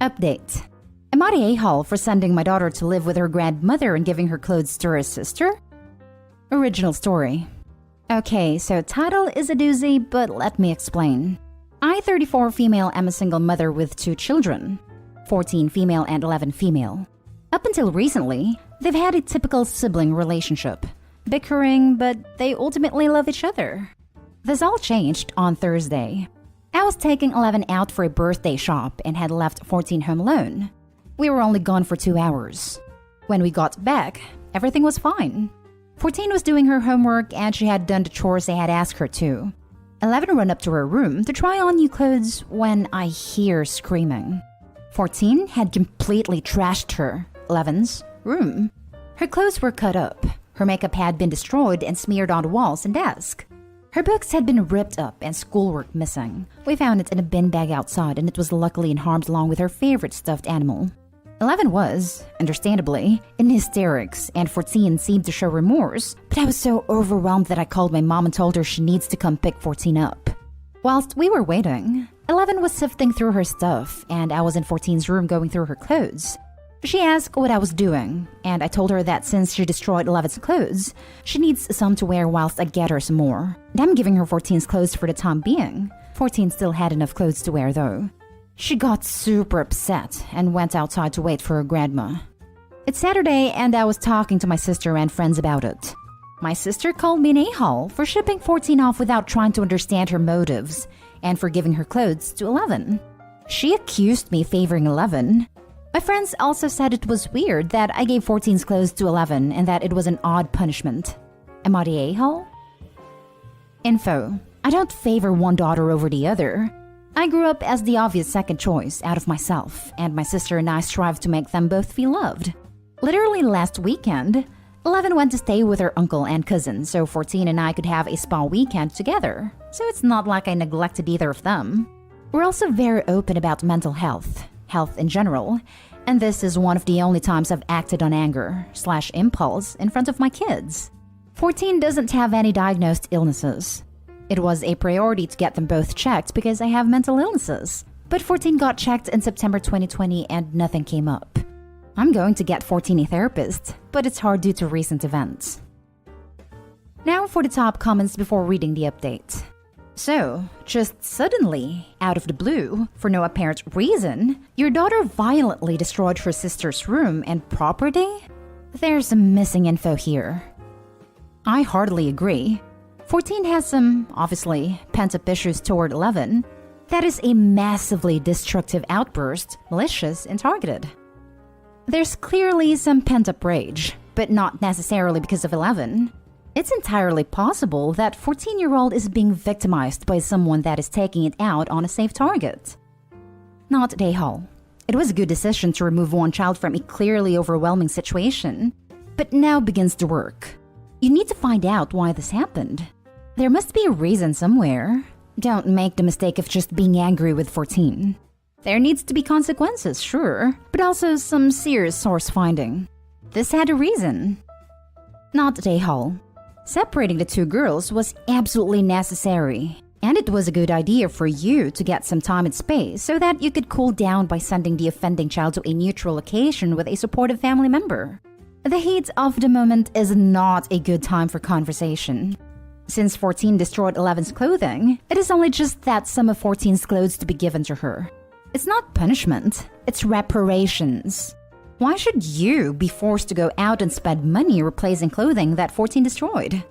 Update. Am I the a-hole for sending my daughter to live with her grandmother and giving her clothes to her sister? Original story. Okay, so title is a doozy, but let me explain. I, 34 female, am a single mother with 2 children, 14 female and 11 female. Up until recently, they've had a typical sibling relationship, bickering, but they ultimately love each other. This all changed on Thursday. I was taking 11 out for a birthday shop and had left 14 home alone. We were only gone for 2 hours. When we got back, everything was fine. 14 was doing her homework and she had done the chores I had asked her to. 11 ran up to her room to try on new clothes when I hear screaming. 14 had completely trashed her, 11's, room. Her clothes were cut up. Her makeup had been destroyed and smeared on the walls and desk. Her books had been ripped up and schoolwork missing. We found it in a bin bag outside and it was luckily unharmed along with her favorite stuffed animal. 11 was, understandably, in hysterics and 14 seemed to show remorse, but I was so overwhelmed that I called my mom and told her she needs to come pick 14 up. Whilst we were waiting, 11 was sifting through her stuff and I was in 14's room going through her clothes. She asked what I was doing, and I told her that since she destroyed 11's clothes, she needs some to wear whilst I get her some more. And I'm giving her 14's clothes for the time being. 14 still had enough clothes to wear though. She got super upset and went outside to wait for her grandma. It's Saturday and I was talking to my sister and friends about it. My sister called me an a-hole for shipping 14 off without trying to understand her motives and for giving her clothes to 11. She accused me favoring 11. My friends also said it was weird that I gave 14's clothes to 11 and that it was an odd punishment. Am I the a-hole? Info. I don't favor one daughter over the other. I grew up as the obvious second choice out of myself, and my sister and I strive to make them both feel loved. Literally last weekend, 11 went to stay with her uncle and cousin, so 14 and I could have a spa weekend together. So it's not like I neglected either of them. We're also very open about mental health in general, and this is one of the only times I've acted on anger/impulse in front of my kids. 14 doesn't have any diagnosed illnesses. It was a priority to get them both checked because I have mental illnesses. But 14 got checked in September 2020 and nothing came up. I'm going to get 14 a therapist, but it's hard due to recent events. Now for the top comments before reading the update. So, just suddenly, out of the blue, for no apparent reason, your daughter violently destroyed her sister's room and property? There's some missing info here. I hardly agree. 14 has some, obviously, pent-up issues toward 11. That is a massively destructive outburst, malicious and targeted. There's clearly some pent-up rage, but not necessarily because of 11. It's entirely possible that 14-year-old is being victimized by someone that is taking it out on a safe target. Not the a-hole. It was a good decision to remove one child from a clearly overwhelming situation, but now begins the work. You need to find out why this happened. There must be a reason somewhere. Don't make the mistake of just being angry with 14. There needs to be consequences, sure, but also some serious source finding. This had a reason. Not the a-hole. Separating the 2 girls was absolutely necessary, and it was a good idea for you to get some time and space so that you could cool down by sending the offending child to a neutral location with a supportive family member. The heat of the moment is not a good time for conversation. Since 14 destroyed 11's clothing, it is only just that some of 14's clothes to be given to her. It's not punishment, it's reparations. Why should you be forced to go out and spend money replacing clothing that 14 destroyed?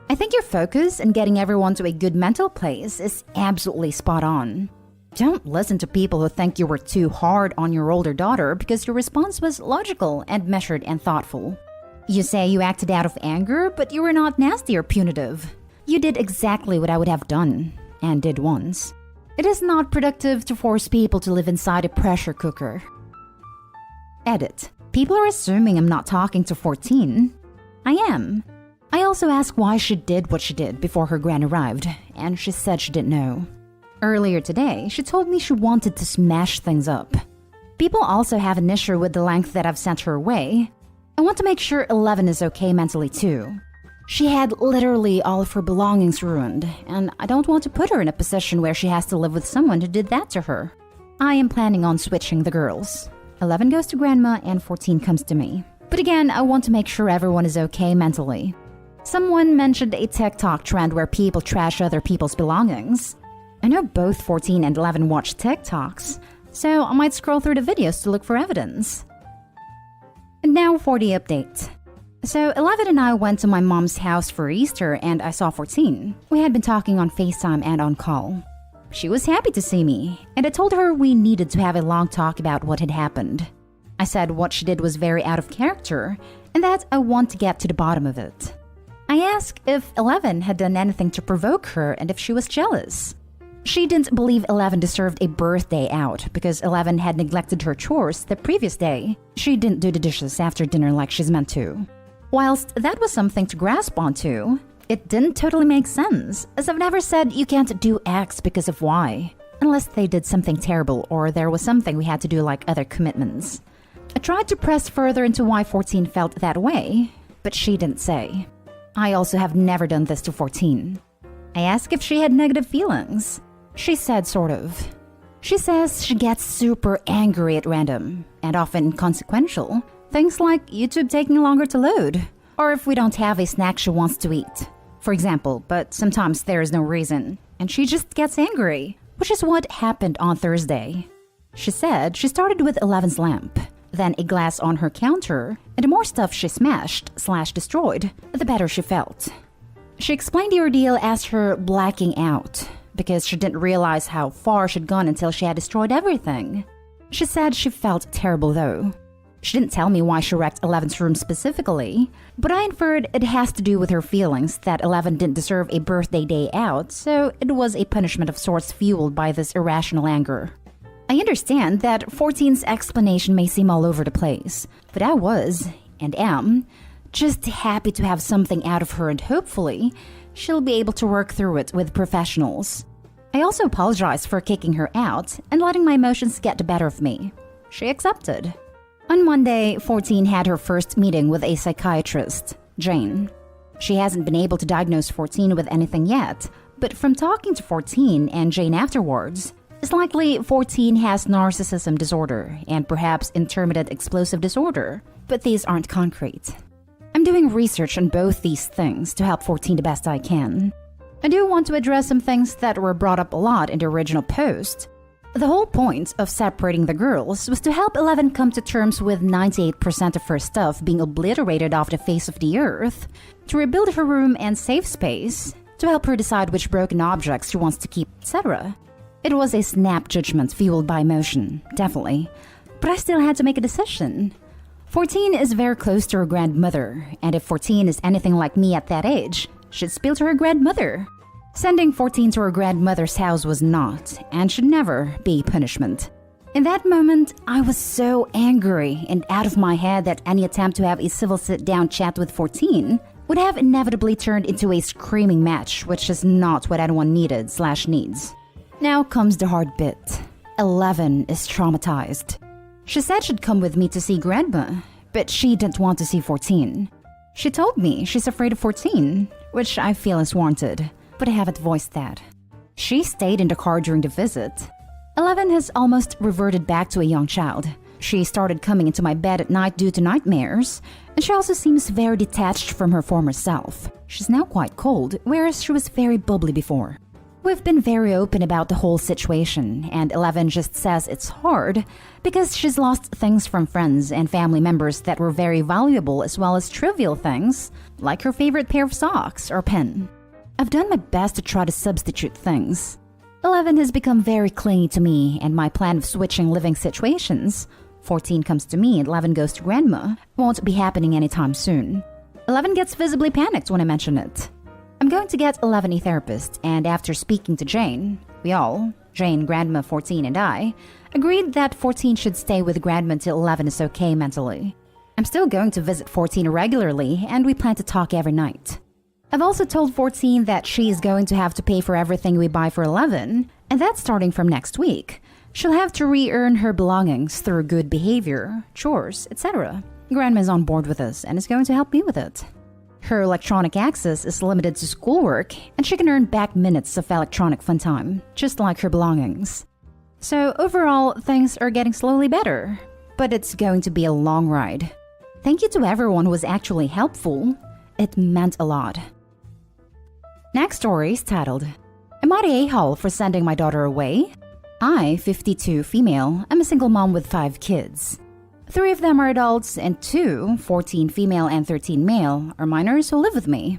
I think your focus in getting everyone to a good mental place is absolutely spot on. Don't listen to people who think you were too hard on your older daughter because your response was logical and measured and thoughtful. You say you acted out of anger, but you were not nasty or punitive. You did exactly what I would have done, and did once. It is not productive to force people to live inside a pressure cooker. Edit. People are assuming I'm not talking to 14. I am. I also asked why she did what she did before her gran arrived, and she said she didn't know. Earlier today, she told me she wanted to smash things up. People also have an issue with the length that I've sent her away. I want to make sure 11 is okay mentally too. She had literally all of her belongings ruined, and I don't want to put her in a position where she has to live with someone who did that to her. I am planning on switching the girls. 11 goes to grandma and 14 comes to me. But again, I want to make sure everyone is okay mentally. Someone mentioned a TikTok trend where people trash other people's belongings. I know both 14 and 11 watch TikToks, so I might scroll through the videos to look for evidence. And now for the update. So 11 and I went to my mom's house for Easter and I saw 14. We had been talking on FaceTime and on call. She was happy to see me, and I told her we needed to have a long talk about what had happened. I said what she did was very out of character, and that I want to get to the bottom of it. I asked if 11 had done anything to provoke her and if she was jealous. She didn't believe 11 deserved a birthday out because 11 had neglected her chores the previous day. She didn't do the dishes after dinner like she's meant to. Whilst that was something to grasp onto, it didn't totally make sense, as I've never said you can't do X because of Y, unless they did something terrible or there was something we had to do like other commitments. I tried to press further into why 14 felt that way, but she didn't say. I also have never done this to 14. I asked if she had negative feelings. She said sort of. She says she gets super angry at random, and often inconsequential, things like YouTube taking longer to load, or if we don't have a snack she wants to eat. For example, but sometimes there is no reason, and she just gets angry, which is what happened on Thursday. She said she started with 11's lamp, then a glass on her counter, and the more stuff she smashed/destroyed, the better she felt. She explained the ordeal as her blacking out, because she didn't realize how far she'd gone until she had destroyed everything. She said she felt terrible though. She didn't tell me why she wrecked 11's room specifically, but I inferred it has to do with her feelings that 11 didn't deserve a birthday day out, so it was a punishment of sorts fueled by this irrational anger. I understand that 14's explanation may seem all over the place, but I was, and am, just happy to have something out of her and hopefully she'll be able to work through it with professionals. I also apologized for kicking her out and letting my emotions get the better of me. She accepted. On Monday, 14 had her first meeting with a psychiatrist, Jane. She hasn't been able to diagnose 14 with anything yet, but from talking to 14 and Jane afterwards, it's likely 14 has narcissism disorder and perhaps intermittent explosive disorder, but these aren't concrete. I'm doing research on both these things to help 14 the best I can. I do want to address some things that were brought up a lot in the original post. The whole point of separating the girls was to help 11 come to terms with 98% of her stuff being obliterated off the face of the earth, to rebuild her room and safe space, to help her decide which broken objects she wants to keep, etc. It was a snap judgment fueled by emotion, definitely, but I still had to make a decision. 14 is very close to her grandmother, and if 14 is anything like me at that age, she'd spill to her grandmother. Sending 14 to her grandmother's house was not, and should never, be punishment. In that moment, I was so angry and out of my head that any attempt to have a civil sit-down chat with 14 would have inevitably turned into a screaming match, which is not what anyone needed/needs. Now comes the hard bit. 11 is traumatized. She said she'd come with me to see grandma, but she didn't want to see 14. She told me she's afraid of 14, which I feel is warranted, but I haven't voiced that. She stayed in the car during the visit. 11 has almost reverted back to a young child. She started coming into my bed at night due to nightmares, and she also seems very detached from her former self. She's now quite cold, whereas she was very bubbly before. We've been very open about the whole situation, and 11 just says it's hard because she's lost things from friends and family members that were very valuable, as well as trivial things, like her favorite pair of socks or pen. I've done my best to try to substitute things. 11 has become very clingy to me and my plan of switching living situations. 14 comes to me and 11 goes to grandma won't be happening anytime soon. 11 gets visibly panicked when I mention it. I'm going to get 11 a therapist, and after speaking to Jane, we all, Jane, grandma, 14, and I, agreed that 14 should stay with grandma until 11 is okay mentally. I'm still going to visit 14 regularly, and we plan to talk every night. I've also told 14 that she is going to have to pay for everything we buy for 11, and that's starting from next week. She'll have to re-earn her belongings through good behavior, chores, etc. Grandma's on board with us and is going to help me with it. Her electronic access is limited to schoolwork, and she can earn back minutes of electronic fun time, just like her belongings. So overall, things are getting slowly better, but it's going to be a long ride. Thank you to everyone who was actually helpful. It meant a lot. Next story is titled, Am I the a-hole for sending my daughter away? I, 52 female, am a single mom with 5 kids. 3 of them are adults and 2, 14 female and 13 male, are minors who live with me.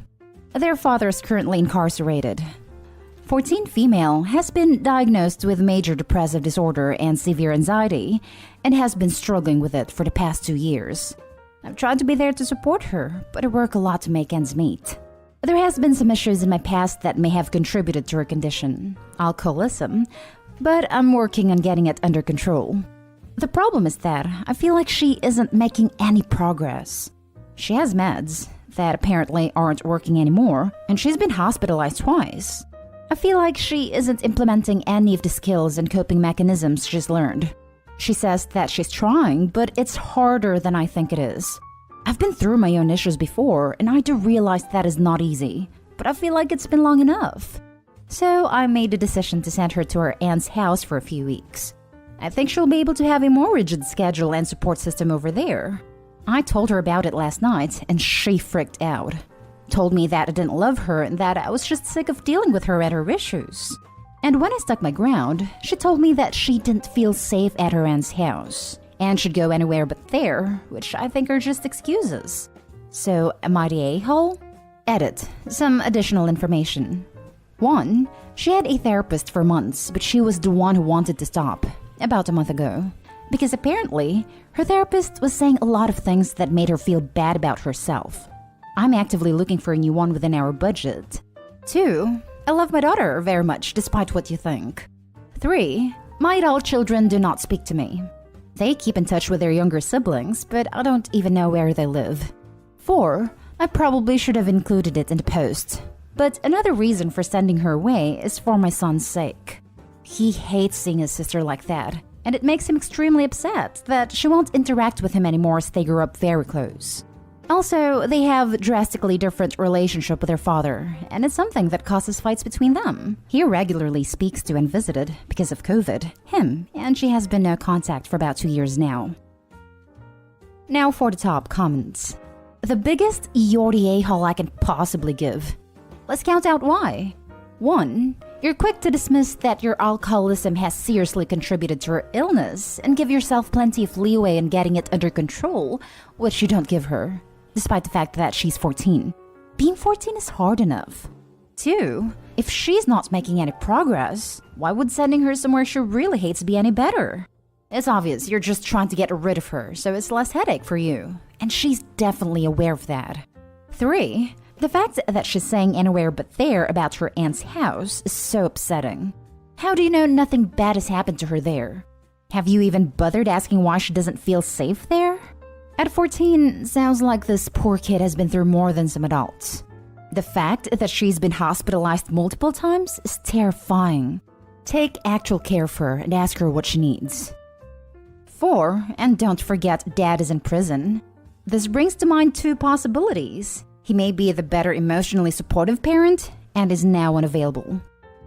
Their father is currently incarcerated. 14 female has been diagnosed with major depressive disorder and severe anxiety and has been struggling with it for the past 2 years. I've tried to be there to support her, but I work a lot to make ends meet. There has been some issues in my past that may have contributed to her condition, alcoholism, but I'm working on getting it under control. The problem is that I feel like she isn't making any progress. She has meds that apparently aren't working anymore, and she's been hospitalized twice. I feel like she isn't implementing any of the skills and coping mechanisms she's learned. She says that she's trying, but it's harder than I think it is. I've been through my own issues before, and I do realize that is not easy, but I feel like it's been long enough. So I made the decision to send her to her aunt's house for a few weeks. I think she'll be able to have a more rigid schedule and support system over there. I told her about it last night, and she freaked out. Told me that I didn't love her and that I was just sick of dealing with her and her issues. And when I stuck my ground, she told me that she didn't feel safe at her aunt's house and should go anywhere but there, which I think are just excuses. So, am I the a-hole? Edit. Some additional information. 1. She had a therapist for months, but she was the one who wanted to stop, about a month ago. Because apparently, her therapist was saying a lot of things that made her feel bad about herself. I'm actively looking for a new one within our budget. 2. I love my daughter very much, despite what you think. 3. My adult children do not speak to me. They keep in touch with their younger siblings, but I don't even know where they live. 4. I probably should have included it in the post. But another reason for sending her away is for my son's sake. He hates seeing his sister like that, and it makes him extremely upset that she won't interact with him anymore as they grew up very close. Also, they have a drastically different relationship with their father, and it's something that causes fights between them. He regularly speaks to and visited, because of COVID, him, and she has been no contact for about 2 years now. Now for the top comments. The biggest you're the a-hole I can possibly give. Let's count out why. 1. You're quick to dismiss that your alcoholism has seriously contributed to her illness and give yourself plenty of leeway in getting it under control, which you don't give her, despite the fact that she's 14. Being 14 is hard enough. 2. If she's not making any progress, why would sending her somewhere she really hates be any better? It's obvious you're just trying to get rid of her, so it's less headache for you. And she's definitely aware of that. 3. The fact that she's saying anywhere but there about her aunt's house is so upsetting. How do you know nothing bad has happened to her there? Have you even bothered asking why she doesn't feel safe there? At 14, sounds like this poor kid has been through more than some adults. The fact that she's been hospitalized multiple times is terrifying. Take actual care of her and ask her what she needs. 4. And don't forget Dad is in prison. This brings to mind 2 possibilities. He may be the better emotionally supportive parent and is now unavailable.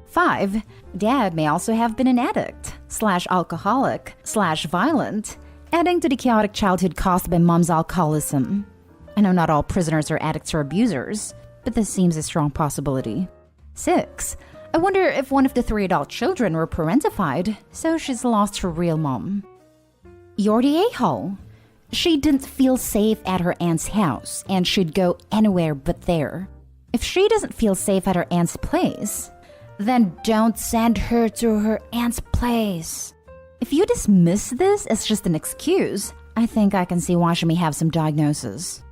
5. Dad may also have been an addict, /alcoholic, /violent, adding to the chaotic childhood caused by mom's alcoholism. I know not all prisoners are addicts or abusers, but this seems a strong possibility. 6. I wonder if one of the 3 adult children were parentified, so she's lost her real mom. You're the a-hole. She didn't feel safe at her aunt's house and should go anywhere but there. If she doesn't feel safe at her aunt's place, then don't send her to her aunt's place. If you dismiss this as just an excuse, I think I can see why she may have some diagnosis.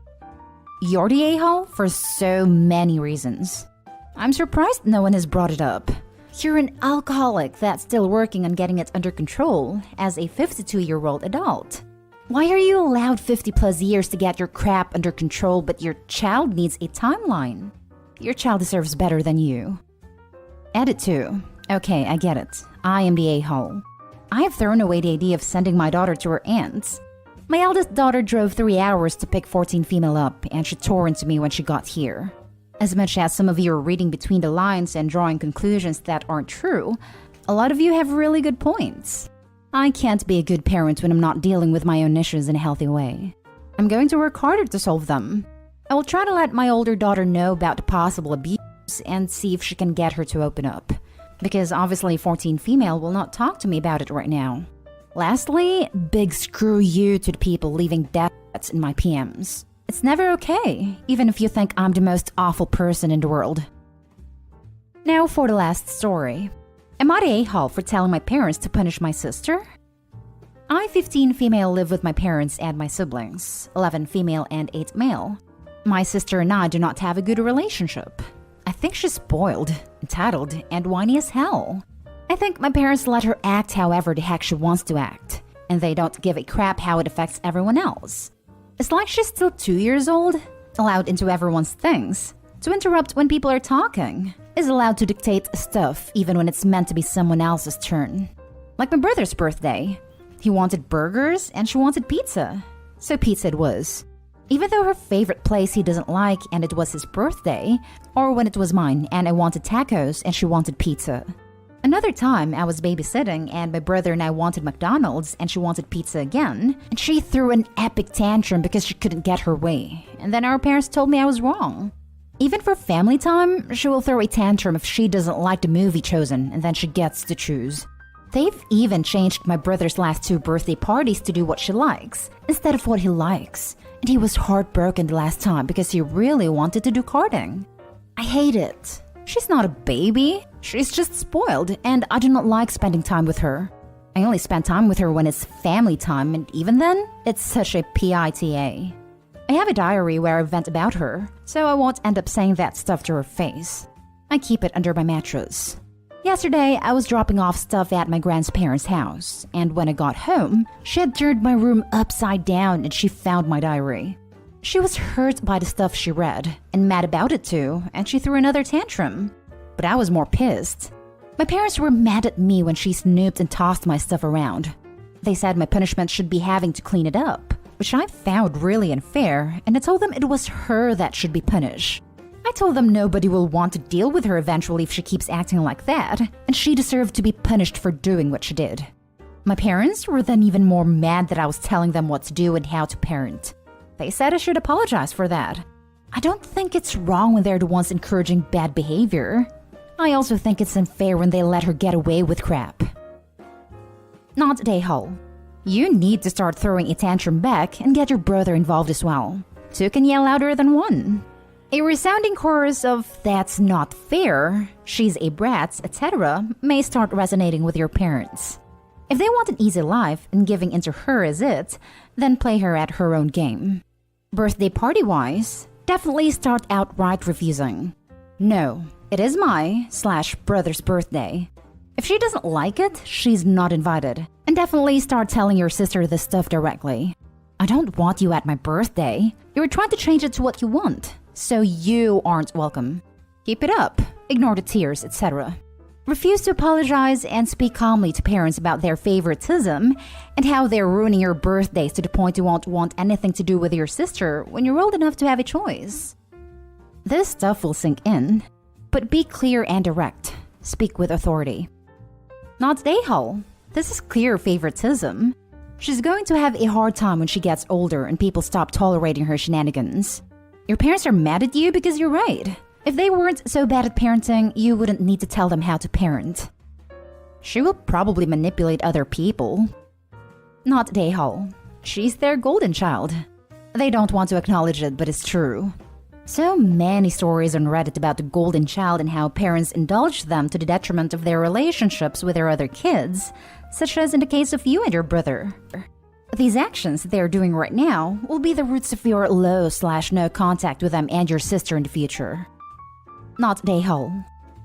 You're the a-hole for so many reasons. I'm surprised no one has brought it up. You're an alcoholic that's still working on getting it under control as a 52-year-old adult. Why are you allowed 50 plus years to get your crap under control, but your child needs a timeline? Your child deserves better than you. Edit 2. Okay, I get it. I am the a-hole. I have thrown away the idea of sending my daughter to her aunt's. My eldest daughter drove 3 hours to pick 14 female up, and she tore into me when she got here. As much as some of you are reading between the lines and drawing conclusions that aren't true, A lot of you have really good points. I can't be a good parent when I'm not dealing with my own issues in a healthy way. I'm going to work harder to solve them. I will try to let my older daughter know about the possible abuse and see if she can get her to open up. Because obviously 14 female will not talk to me about it right now. Lastly, big screw you to the people leaving death threats in my PMs. It's never okay, even if you think I'm the most awful person in the world. Now for the last story. Am I the a-hole for telling my parents to punish my sister? I, 15 female, live with my parents and my siblings, 11 female and 8 male. My sister and I do not have a good relationship. I think she's spoiled, entitled, and whiny as hell. I think my parents let her act however the heck she wants to act, and they don't give a crap how it affects everyone else. It's like she's still 2 years old, allowed into everyone's things, to interrupt when people are talking, is allowed to dictate stuff even when it's meant to be someone else's turn. Like my brother's birthday. He wanted burgers and she wanted pizza. So pizza it was. Even though her favorite place he doesn't like and it was his birthday, or when it was mine and I wanted tacos and she wanted pizza. Another time I was babysitting and my brother and I wanted McDonald's and she wanted pizza again, and she threw an epic tantrum because she couldn't get her way, and then our parents told me I was wrong. Even for family time, she will throw a tantrum if she doesn't like the movie chosen and then she gets to choose. They've even changed my brother's last 2 birthday parties to do what she likes instead of what he likes. And he was heartbroken the last time because he really wanted to do karting. I hate it. She's not a baby. She's just spoiled, and I do not like spending time with her. I only spend time with her when it's family time, and even then, it's such a PITA. I have a diary where I vent about her, so I won't end up saying that stuff to her face. I keep it under my mattress. Yesterday, I was dropping off stuff at my grandparents' house, and when I got home, she had turned my room upside down and she found my diary. She was hurt by the stuff she read, and mad about it too, and she threw another tantrum. But I was more pissed. My parents were mad at me when she snooped and tossed my stuff around. They said my punishment should be having to clean it up, which I found really unfair, and I told them it was her that should be punished. I told them nobody will want to deal with her eventually if she keeps acting like that, and she deserved to be punished for doing what she did. My parents were then even more mad that I was telling them what to do and how to parent. They said I should apologize for that. I don't think it's wrong when they're the ones encouraging bad behavior. I also think it's unfair when they let her get away with crap. Not a hole. You need to start throwing a tantrum back and get your brother involved as well. 2 can yell louder than 1. A resounding chorus of "that's not fair," "she's a brat," etc. may start resonating with your parents. If they want an easy life and giving into her is it, then play her at her own game. Birthday party-wise, definitely start outright refusing. No, it is my/brother's birthday. If she doesn't like it, she's not invited. And definitely start telling your sister this stuff directly. I don't want you at my birthday. You're trying to change it to what you want, so you aren't welcome. Keep it up, ignore the tears, etc. Refuse to apologize and speak calmly to parents about their favoritism and how they're ruining your birthdays to the point you won't want anything to do with your sister when you're old enough to have a choice. This stuff will sink in, but be clear and direct. Speak with authority. Not a-hole. This is clear favoritism. She's going to have a hard time when she gets older and people stop tolerating her shenanigans. Your parents are mad at you because you're right. If they weren't so bad at parenting, you wouldn't need to tell them how to parent. She will probably manipulate other people. Not a hole. She's their golden child. They don't want to acknowledge it, but it's true. So many stories on Reddit about the golden child and how parents indulge them to the detriment of their relationships with their other kids, such as in the case of you and your brother. These actions they're doing right now will be the roots of your low/no contact with them and your sister in the future. Not a hole.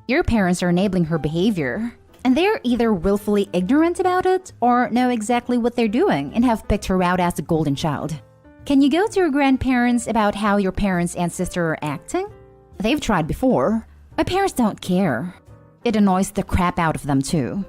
Your parents are enabling her behavior, and they're either willfully ignorant about it or know exactly what they're doing and have picked her out as the golden child. Can you go to your grandparents about how your parents and sister are acting? They've tried before. My parents don't care. It annoys the crap out of them too.